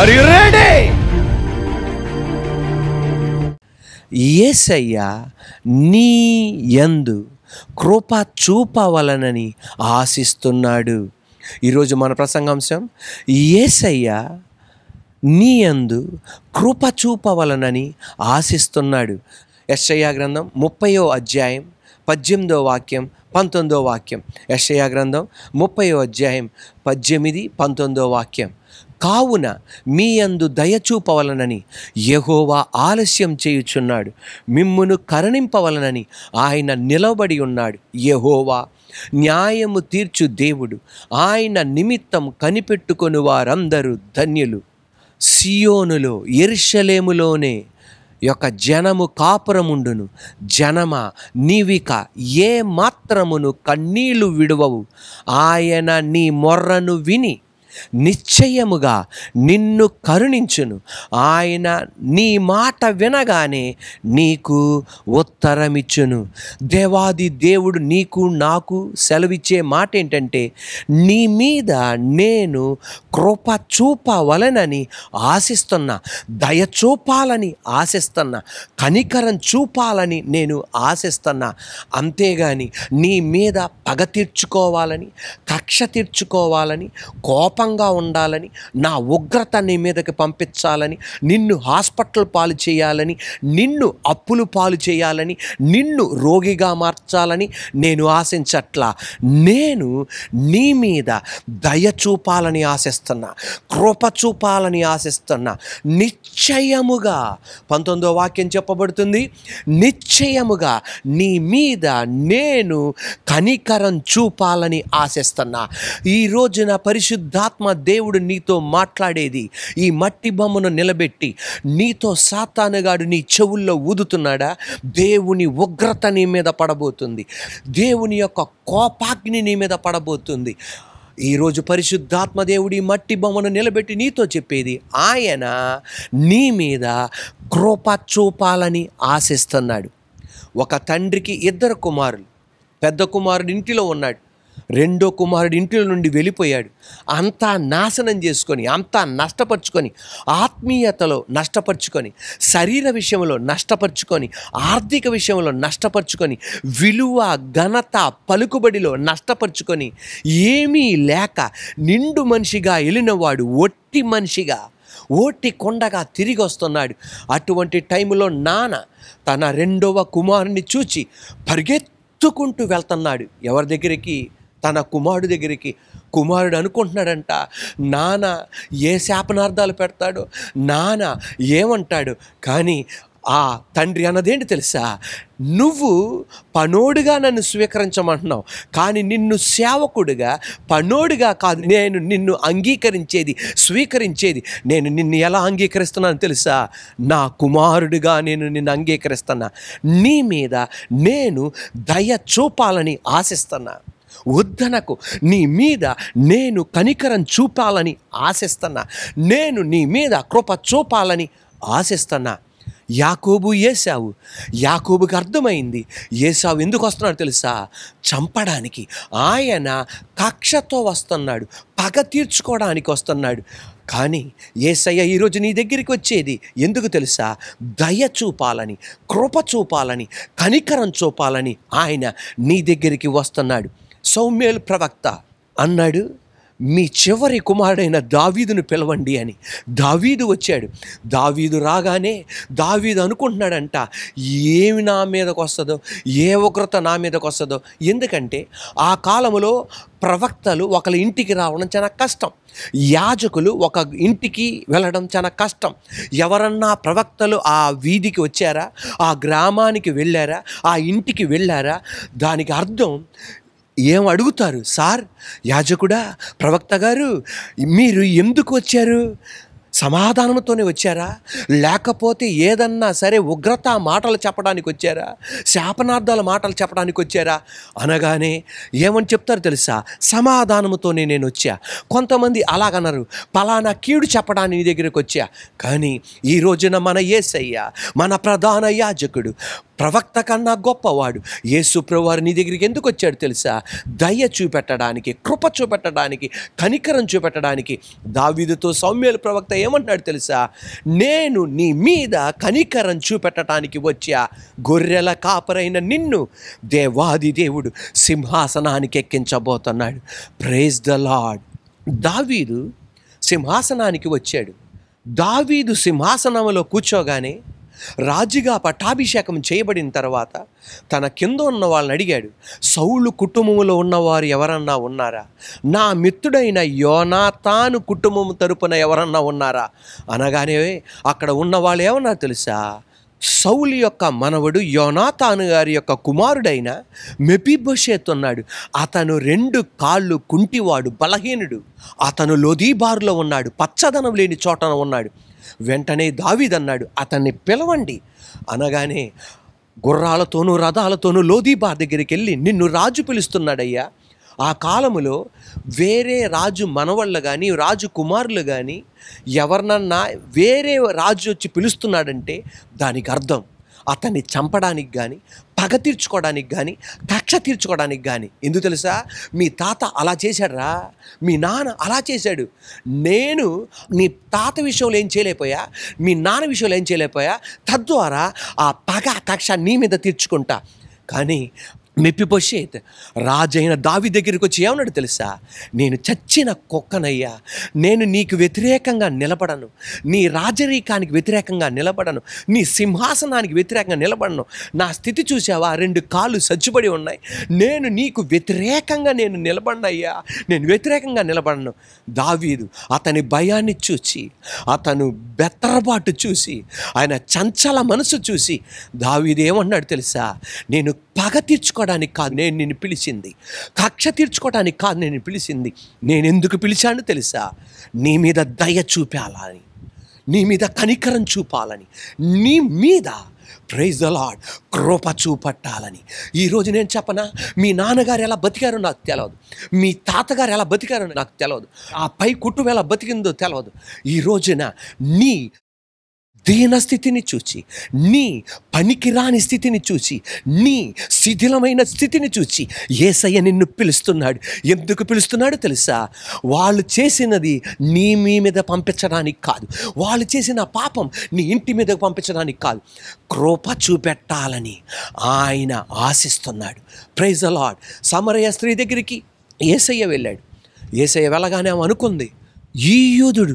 Are you ready? యేసయ్య నీ యందు కృప చూపవలనని ఆశిస్తున్నాడు. ఈరోజు మన ప్రసంగాంశం, యేసయ్య నీ యందు కృప చూపవలనని ఆశిస్తున్నాడు. యెషయా గ్రంథం 30వ అధ్యాయం 18వ వాక్యం 19వ వాక్యం. యెషయా గ్రంథం 30వ అధ్యాయం 18, 19వ వాక్యం. కావున మీ యందు దయచూపవలనని యెహోవా ఆలస్యం చేయుచున్నాడు, మిమ్మును కరుణింపవలనని ఆయన నిలబడి ఉన్నాడు. యెహోవా న్యాయము తీర్చు దేవుడు, ఆయన నిమిత్తం కనిపెట్టుకొని వారందరూ ధన్యులు. సియోనులో యెరూషలేములోనే యొక్క జనము కాపురముండును. జనమా, నీవిక ఏ మాత్రమును కన్నీళ్లు విడువవు. ఆయన నీ మొర్రను విని నిశ్చయముగా నిన్ను కరుణించును. ఆయన నీ మాట వినగానే నీకు ఉత్తరమిచ్చును. దేవాది దేవుడు నీకు నాకు సెలవిచ్చే మాట ఏంటంటే, నీ మీద నేను కృప చూపవలనని ఆశిస్తున్నా, దయ చూపాలని ఆశిస్తున్నా, కనికరం చూపాలని నేను ఆశిస్తున్నా. అంతేగాని నీ మీద పగ తీర్చుకోవాలని, కక్ష తీర్చుకోవాలని, కోపంగా ఉండాలని, నా ఉగ్రత నీ మీదకి పంపించాలని, నిన్ను హాస్పిటల్ పాలు చేయాలని, నిన్ను అప్పులు పాలు చేయాలని, నిన్ను రోగిగా మార్చాలని నేను ఆశించట్లా. నేను నీ మీద దయ చూపాలని ఆశిస్తున్నా, కృప చూపాలని ఆశిస్తున్నా. నిశ్చయముగా 19వ వాక్యం చెప్పబడుతుంది, నిశ్చయముగా నీ మీద నేను కనికరం చూపాలని ఆశిస్తున్నా. ఈ రోజున పరిశుద్ధాత్మ దేవుడు నీతో మాట్లాడేది, ఈ మట్టి బొమ్మను నిలబెట్టి నీతో సాతానుగాడు నీ చెవుల్లో ఊదుతున్నాడా? దేవుని ఉగ్రత నీ మీద పడబోతుంది, దేవుని యొక్క కోపాగ్ని నీ మీద పడబోతుంది. ఈరోజు పరిశుద్ధాత్మ దేవుడి మట్టి బొమ్మను నిలబెట్టి నీతో చెప్పేది, ఆయన నీ మీద కృప చూపాలని ఆశిస్తున్నాడు. ఒక తండ్రికి 2 కుమారులు. పెద్ద కుమారుడు ఇంటిలో ఉన్నాడు, రెండో కుమారుడు ఇంటిలో నుండి వెళ్ళిపోయాడు. అంతా నాశనం చేసుకొని, అంతా నష్టపరుచుకొని, ఆత్మీయతలో నష్టపరుచుకొని, శరీర విషయంలో నష్టపరుచుకొని, ఆర్థిక విషయంలో నష్టపరుచుకొని, విలువ ఘనత పలుకుబడిలో నష్టపరుచుకొని, ఏమీ లేక నిండు మనిషిగా వెళ్ళినవాడు ఒట్టి మనిషిగా, ఓటి కొండగా తిరిగి వస్తున్నాడు. అటువంటి టైంలో నాన్న తన రెండవ కుమారుని చూచి పరిగెత్తుకుంటూ వెళ్తున్నాడు. ఎవరి దగ్గరికి? తన కుమారుడు దగ్గరికి. కుమారుడు అనుకుంటున్నాడంట, నాన్న ఏ శాపనార్థాలు పెడతాడో, నాన్న ఏమంటాడు. కానీ ఆ తండ్రి అన్నదేంటి తెలుసా? నువ్వు పనోడుగా నన్ను స్వీకరించమంటున్నావు, కానీ నిన్ను సేవకుడుగా, పనోడుగా కాదు నేను నిన్ను అంగీకరించేది, స్వీకరించేది. నేను నిన్ను ఎలా అంగీకరిస్తున్నాను తెలుసా? నా కుమారుడిగా నేను నిన్ను అంగీకరిస్తున్నా. నీ మీద నేను దయ చూపాలని ఆశిస్తున్నా. వద్దనకు, నీ మీద నేను కనికరం చూపాలని ఆశిస్తున్నా. నేను నీ మీద కృప చూపాలని ఆశిస్తున్నా. యాకోబు, ఏశావు. యాకోబుకి అర్థమైంది ఏశావు ఎందుకు వస్తున్నాడు తెలుసా? చంపడానికి. ఆయన కక్షతో వస్తున్నాడు, పగ తీర్చుకోవడానికి వస్తున్నాడు. కానీ యేసయ్య ఈరోజు నీ దగ్గరికి వచ్చేది ఎందుకు తెలుసా? దయ చూపాలని, కృప చూపాలని, కనికరం చూపాలని ఆయన నీ దగ్గరికి వస్తున్నాడు. సమూయేలు ప్రవక్త అన్నాడు, మీ చివరి కుమారుడైన దావీదును పిలవండి అని. దావీదు వచ్చాడు. దావీదు రాగానే దావీదు అనుకుంటున్నాడంట, ఏమి నా మీదకు వస్తుందో, ఏ ఉగ్రత నా మీదకు వస్తుందో. ఎందుకంటే ఆ కాలంలో ప్రవక్తలు ఒకరి ఇంటికి రావడం చాలా కష్టం, యాజకులు ఒక ఇంటికి వెళ్ళడం చాలా కష్టం. ఎవరన్నా ప్రవక్తలు ఆ వీధికి వచ్చారా, ఆ గ్రామానికి వెళ్ళారా, ఆ ఇంటికి వెళ్ళారా, దానికి అర్థం ఏం అడుగుతారు? సార్, యాజకుడా, ప్రవక్త గారు, మీరు ఎందుకు వచ్చారు? సమాధానంతోనే వచ్చారా? లేకపోతే ఏదన్నా సరే ఉగ్రత మాటలు చెప్పడానికి వచ్చారా? శాపనార్థాల మాటలు చెప్పడానికి వచ్చారా? అనగానే ఏమని చెప్తారు తెలుసా? సమాధానంతోనే నేను వచ్చా. కొంతమంది అలాగన్నారు, పలానా కీడు చెప్పడానికి నీ దగ్గరికి వచ్చా. కానీ ఈ రోజున మన యేసయ్య, మన ప్రధాన యాజకుడు, ప్రవక్త కన్నా గొప్పవాడు యేసు ప్రభువారు నీ దగ్గరికి ఎందుకు వచ్చాడు తెలుసా? దయ చూపెట్టడానికి, కృప చూపెట్టడానికి, కనికరం చూపెట్టడానికి. దావీదుతో సమూయేలు ప్రవక్త ఏమంటున్నాడు తెలుసా? నేను నీ మీద కనికరం చూపెట్టడానికి వచ్చా. గొర్రెల కాపరైన నిన్ను దేవాది దేవుడు సింహాసనానికి ఎక్కించబోతున్నాడు. Praise the lord. దావీదు సింహాసనానికి వచ్చాడు. దావీదు సింహాసనంలో కూర్చోగానే రాజుగా పట్టాభిషేకం చేయబడిన తర్వాత తన కింద ఉన్న వాళ్ళని అడిగాడు, సౌలు కుటుంబంలో ఉన్నవారు ఎవరన్నా ఉన్నారా? నా మిత్రుడైన యోనాతాను కుటుంబం తరపున ఎవరన్నా ఉన్నారా అనగానే అక్కడ ఉన్న వాళ్ళు ఏమన్నా తెలుసా? సౌలు యొక్క మనవడు యోనాతాను గారి యొక్క కుమారుడైన మెఫీబోషెతు ఉన్నాడు. అతను 2 కాళ్ళు కుంటివాడు, బలహీనుడు. అతను లోదీబారులో ఉన్నాడు, పచ్చదనం లేని చోటన ఉన్నాడు. వెంటనే దావీదు అన్నాడు, అతన్ని పిలవండి అనగానే గుర్రాలతోనూ రథాలతోనూ లోదీబార్ దగ్గరికి వెళ్ళి, నిన్ను రాజు పిలుస్తున్నాడయ్యా. ఆ కాలములో వేరే రాజు మనవళ్ళు కానీ రాజు కుమారులు కానీ ఎవరినన్నా వేరే రాజు వచ్చి పిలుస్తున్నాడంటే దానికి అర్థం అతన్ని చంపడానికి కానీ పగ తీర్చుకోవడానికి కానీ కక్ష తీర్చుకోవడానికి కానీ. ఎందుకు తెలుసా? మీ తాత అలా చేశాడురా, మీ నాన్న అలా చేశాడు. నేను నీ తాత విషయంలో ఏం చేయలేకపోయా, మీ నాన్న విషయంలో ఏం చేయలేకపోయా, తద్వారా ఆ పగ కక్ష నీ మీద తీర్చుకుంటా. కానీ మెఫీబోషెతు రాజైన దావీదు దగ్గరికి వచ్చి ఏమన్నాడు తెలుసా? నేను చచ్చిన కుక్కనయ్యా, నేను నీకు వ్యతిరేకంగా నిలబడను, నీ రాజరీకానికి వ్యతిరేకంగా నిలబడను, నీ సింహాసనానికి వ్యతిరేకంగా నిలబడను. నా స్థితి చూసావా? 2 కాళ్ళు సచ్చుబడి ఉన్నాయి. నేను నీకు వ్యతిరేకంగా నేను నిలబడినయ్యా, నేను వ్యతిరేకంగా నిలబడను. దావీదు అతని భయాన్ని చూసి, అతను బెత్తరబాటు చూసి, ఆయన చంచల మనసు చూసి దావీదు ఏమన్నాడు తెలుసా? నేను పగ తీర్చుకోవడానికి కాదు నేను నిన్ను పిలిచింది, కక్ష తీర్చుకోవడానికి కాదు నేను పిలిచింది. నేను ఎందుకు పిలిచాను తెలుసా? నీ మీద దయ చూపాలని, నీ మీద కనికరం చూపాలని, నీ మీద ప్రైజ్ ద లార్డ్ కృప చూపట్టాలని. ఈరోజు నేను చెప్పనా, మీ నాన్నగారు ఎలా బతికారో నాకు తెలియదు, మీ తాతగారు ఎలా బతికారో నాకు తెలియదు, ఆ పై కుటుంబం ఎలా బతికిందో తెలియదు. ఈ రోజున నీ దీన స్థితిని చూచి, నీ పనికిరాని స్థితిని చూచి, నీ శిథిలమైన స్థితిని చూచి యేసయ్య నిన్ను పిలుస్తున్నాడు. ఎందుకు పిలుస్తున్నాడు తెలుసా? వాళ్ళు చేసినది మీ మీద పంపించడానికి కాదు, వాళ్ళు చేసిన పాపం నీ ఇంటి మీదకు పంపించడానికి కాదు, కృప చూపెట్టాలని ఆయన ఆశిస్తున్నాడు. Praise the lord. సమరయ స్త్రీ దగ్గరికి యేసయ్య వెళ్ళాడు. యేసయ్య వెళ్ళగానే ఆమె అనుకుంది, ఈ యూదుడు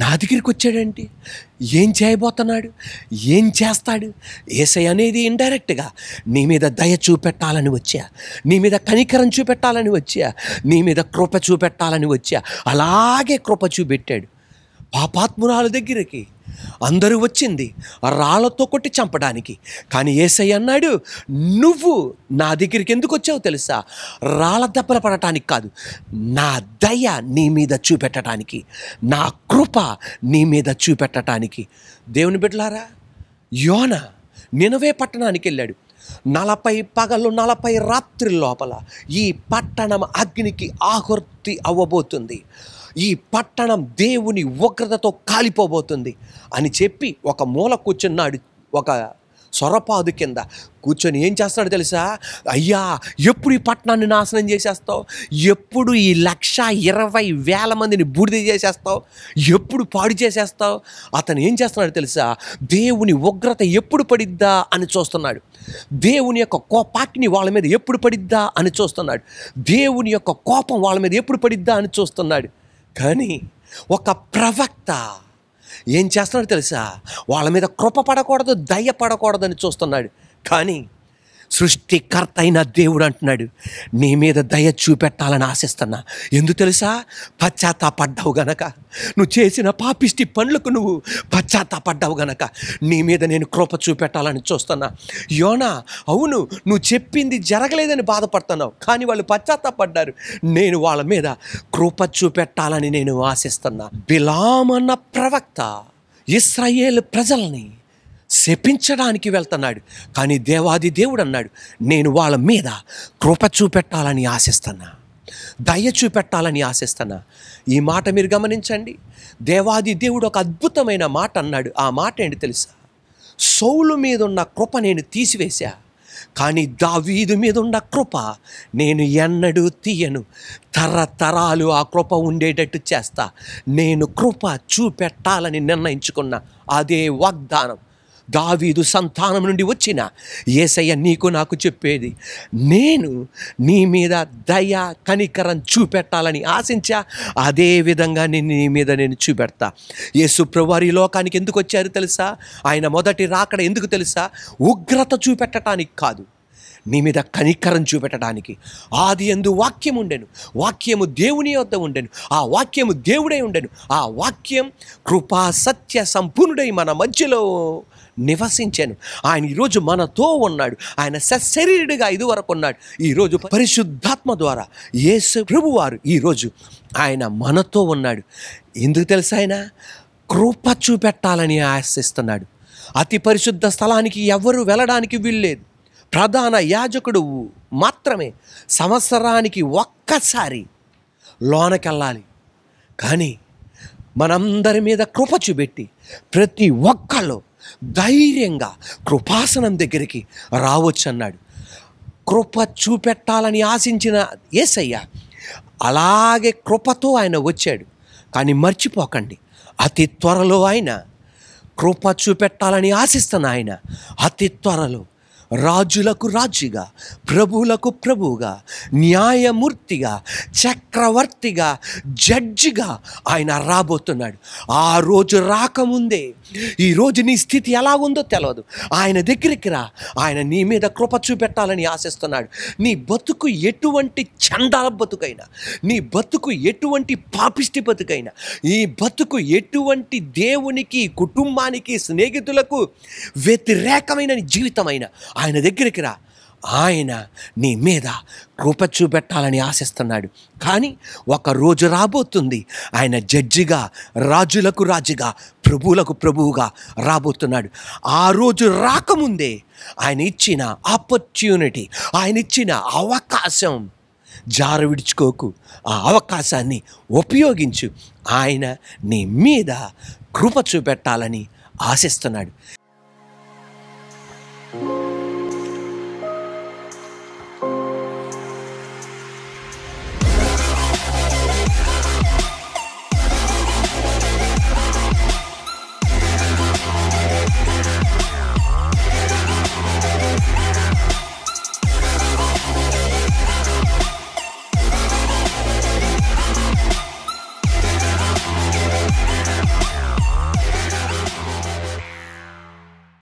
నా దగ్గరికి వచ్చాడంటే ఏం చేయబోతున్నాడు, ఏం చేస్తాడు? యేసయ్య అనేది ఇండైరెక్ట్గా నీ మీద దయ చూపెట్టాలని వచ్చా, నీ మీద కనికరం చూపెట్టాలని వచ్చా, నీ మీద కృప చూపెట్టాలని వచ్చా. అలాగే కృప చూపెట్టాడు. పాపాత్మురాల దగ్గరికి అందరూ వచ్చింది రాళ్లతో కొట్టి చంపడానికి. కానీ యేసయ్య అన్నాడు, నువ్వు నా దగ్గరికి ఎందుకు వచ్చావు తెలుసా? రాళ్ళ దెబ్బలు పడటానికి కాదు, నా దయ నీ మీద చూపెట్టడానికి, నా కృప నీ మీద చూపెట్టడానికి. దేవుని బిడ్డలారా, యోనా నినవే పట్టణానికి వెళ్ళాడు. 40 పగలు 40 రాత్రి లోపల ఈ పట్టణం అగ్నికి ఆహుతి అవ్వబోతుంది, ఈ పట్టణం దేవుని ఉగ్రతతో కాలిపోబోతుంది అని చెప్పి ఒక మూల కూర్చున్నాడు. ఒక సొరపాదు కింద కూర్చొని ఏం చేస్తాడు తెలుసా? అయ్యా, ఎప్పుడు ఈ పట్టణాన్ని నాశనం చేసేస్తావు, ఎప్పుడు ఈ 1,20,000 మందిని బూడిద చేసేస్తావు, ఎప్పుడు పాడు చేసేస్తావు? అతను ఏం చేస్తున్నాడు తెలుసా? దేవుని ఉగ్రత ఎప్పుడు పడిద్దా అని చూస్తున్నాడు. దేవుని యొక్క కోపాగ్ని వాళ్ళ మీద ఎప్పుడు పడిద్దా అని చూస్తున్నాడు. దేవుని యొక్క కోపం వాళ్ళ మీద ఎప్పుడు పడిద్దా అని చూస్తున్నాడు. కానీ ఒక ప్రవక్త ఏం చేస్తున్నాడు తెలుసా? వాళ్ళ మీద కృప పడకూడదు, దయ పడకూడదని చూస్తున్నాడు. కానీ సృష్టికర్త అయిన దేవుడు అంటున్నాడు, నీ మీద దయ చూపెట్టాలని ఆశిస్తున్నా. ఎందుకు తెలుసా? పశ్చాత్తాపడ్డావు గనక, నువ్వు చేసిన పాపిష్టి పనులకు నువ్వు పశ్చాత్తాపడ్డావు గనక నీ మీద నేను కృప చూపెట్టాలని చూస్తున్నా. యోనా, అవును, నువ్వు చెప్పింది జరగలేదని బాధపడుతున్నావు, కానీ వాళ్ళు పశ్చాత్తాపడ్డారు. నేను వాళ్ళ మీద కృప చూపెట్టాలని నేను ఆశిస్తున్నా. బిలాము అన్న ప్రవక్త ఇశ్రాయేలు ప్రజల్ని శపించడానికి వెళ్తున్నాడు. కానీ దేవాది దేవుడు అన్నాడు, నేను వాళ్ళ మీద కృప చూపెట్టాలని ఆశిస్తున్నా, దయ చూపెట్టాలని ఆశిస్తున్నా. ఈ మాట మీరు గమనించండి. దేవాది దేవుడు ఒక అద్భుతమైన మాట అన్నాడు. ఆ మాట ఏంటి తెలుసా? సౌలు మీద ఉన్న కృప నేను తీసివేశా, కానీ దావీదు మీద ఉన్న కృప నేను ఎన్నడూ తీయను, తరతరాలు ఆ కృప ఉండేటట్టు చేస్తా. నేను కృప చూపెట్టాలని నిర్ణయించుకున్న అదే వాగ్దానం దావీదు సంతానం నుండి వచ్చిన యేసయ్య నీకు నాకు చెప్పేది, నేను నీ మీద దయ కనికరం చూపెట్టాలని ఆశించా, అదే విధంగా నీ మీద నేను చూపెడతా. యేసు ప్రభువారు ఈ లోకానికి ఎందుకు వచ్చారు తెలుసా? ఆయన మొదటి రాకడ ఎందుకు తెలుసా? ఉగ్రత చూపెట్టడానికి కాదు, నీ మీద కనికరం చూపెట్టడానికి. ఆది యందు వాక్యం ఉండెను, వాక్యము దేవుని వద్ద ఉండెను, ఆ వాక్యము దేవుడై ఉండెను, ఆ వాక్యం కృపా సత్య సంపూర్ణుడై మన మధ్యలో నివసించాను. ఆయన ఈరోజు మనతో ఉన్నాడు. ఆయన సశరీరుడిగా ఇదివరకు ఉన్నాడు. ఈరోజు పరిశుద్ధాత్మ ద్వారా యేసు ప్రభువారు ఈరోజు ఆయన మనతో ఉన్నాడు. ఎందుకు తెలుసా? ఆయన కృప చూపెట్టాలని ఆశిస్తున్నాడు. అతి పరిశుద్ధ స్థలానికి ఎవరు వెళ్ళడానికి వీల్లేదు. ప్రధాన యాజకుడు మాత్రమే సంవత్సరానికి ఒక్కసారి లోనకెళ్ళాలి. కానీ మనందరి మీద కృప చూపెట్టి ప్రతి ఒక్కళ్ళు ధైర్యంగా కృపాసనం దగ్గరికి రావచ్చు అన్నాడు. కృప చూపెట్టాలని ఆశించిన యేసయ్య అలాగే కృపతో ఆయన వచ్చాడు. కానీ మర్చిపోకండి, అతి త్వరలో ఆయన కృప చూపెట్టాలని ఆశిస్తున్న ఆయన అతి త్వరలో రాజులకు రాజుగా, ప్రభువులకు ప్రభువుగా, న్యాయమూర్తిగా, చక్రవర్తిగా, జడ్జిగా ఆయన రాబోతున్నాడు. ఆ రోజు రాకముందే ఈరోజు నీ స్థితి ఎలా ఉందో తెలియదు. ఆయన దగ్గరికి రా. ఆయన నీ మీద కృప చూపెట్టాలని ఆశిస్తున్నాడు. నీ బతుకు ఎటువంటి చండాల బతుకైనా, నీ బతుకు ఎటువంటి పాపిష్టి బతుకైనా, ఈ బతుకు ఎటువంటి దేవునికి, కుటుంబానికి, స్నేహితులకు వ్యతిరేకమైన జీవితమైన ఆయన దగ్గరికి రా. ఆయన నీ మీద కృప చూపెట్టాలని ఆశిస్తున్నాడు. కానీ ఒక రోజు రాబోతుంది, ఆయన జడ్జిగా, రాజులకు రాజుగా, ప్రభువులకు ప్రభువుగా రాబోతున్నాడు. ఆ రోజు రాకముందే ఆయన ఇచ్చిన ఆపర్చునిటీ, ఆయన ఇచ్చిన అవకాశం జార విడుచుకోకు. ఆ అవకాశాన్ని ఉపయోగించు. ఆయన నీ మీద కృప చూపెట్టాలని ఆశిస్తున్నాడు.